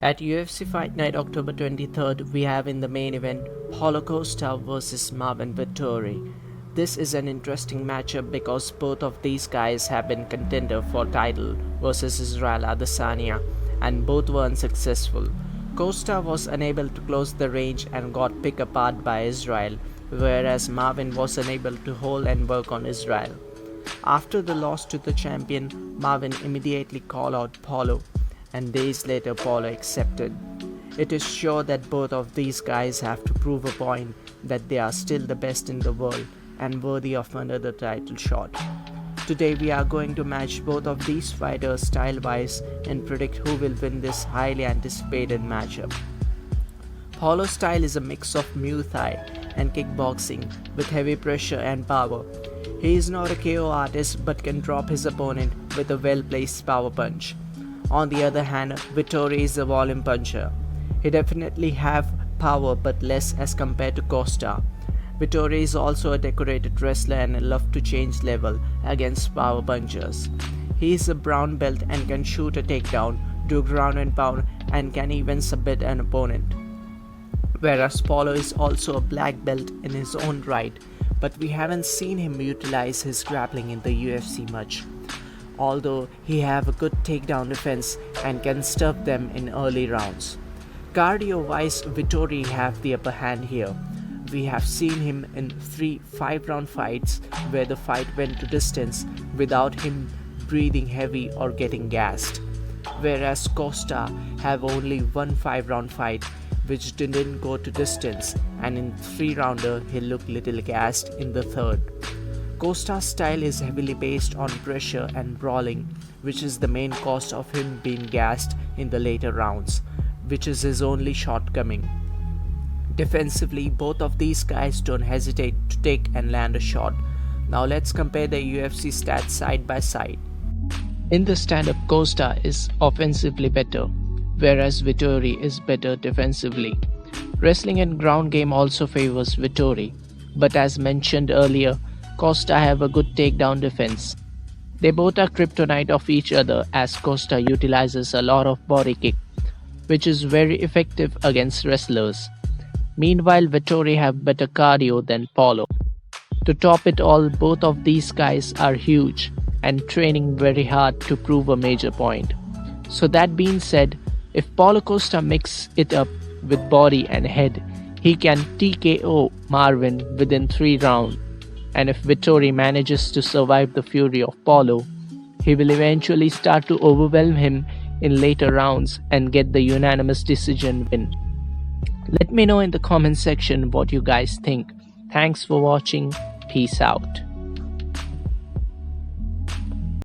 At UFC Fight Night October 23rd, we have in the main event Paulo Costa vs Marvin Vettori. This is an interesting matchup because both of these guys have been contender for title versus Israel Adesanya and both were unsuccessful. Costa was unable to close the range and got picked apart by Israel, whereas Marvin was unable to hold and work on Israel. After the loss to the champion, Marvin immediately called out Paulo, and days later Paulo accepted. It is sure that both of these guys have to prove a point that they are still the best in the world and worthy of another title shot. Today we are going to match both of these fighters style-wise and predict who will win this highly anticipated matchup. Paulo's style is a mix of Muay Thai and kickboxing with heavy pressure and power. He is not a KO artist but can drop his opponent with a well-placed power punch. On the other hand, Vettori is a volume puncher. He definitely have power but less as compared to Costa. Vettori is also a decorated wrestler and love to change level against power punchers. He is a brown belt and can shoot a takedown, do ground and pound, and can even submit an opponent. Whereas Paulo is also a black belt in his own right, but we haven't seen him utilize his grappling in the UFC much. Although he have a good takedown defense and can stuff them in early rounds. Cardio-wise, Vettori have the upper hand here. We have seen him in 3 5-round fights where the fight went to distance without him breathing heavy or getting gassed. Whereas Costa have only 1 5-round fight which didn't go to distance, and in 3-rounder he looked little gassed in the 3rd. Costa's style is heavily based on pressure and brawling, which is the main cause of him being gassed in the later rounds, which is his only shortcoming. Defensively, both of these guys don't hesitate to take and land a shot. Now let's compare the UFC stats side by side. In the stand-up, Costa is offensively better, whereas Vettori is better defensively. Wrestling and ground game also favors Vettori, but as mentioned earlier, Costa have a good takedown defense. They both are kryptonite of each other as Costa utilizes a lot of body kick, which is very effective against wrestlers. Meanwhile, Vettori have better cardio than Paulo. To top it all, both of these guys are huge and training very hard to prove a major point. So that being said, if Paulo Costa mix it up with body and head, he can TKO Marvin within 3 rounds. And if Vettori manages to survive the fury of Paulo, he will eventually start to overwhelm him in later rounds and get the unanimous decision win. Let me know in the comment section what you guys think. Thanks for watching. Peace out.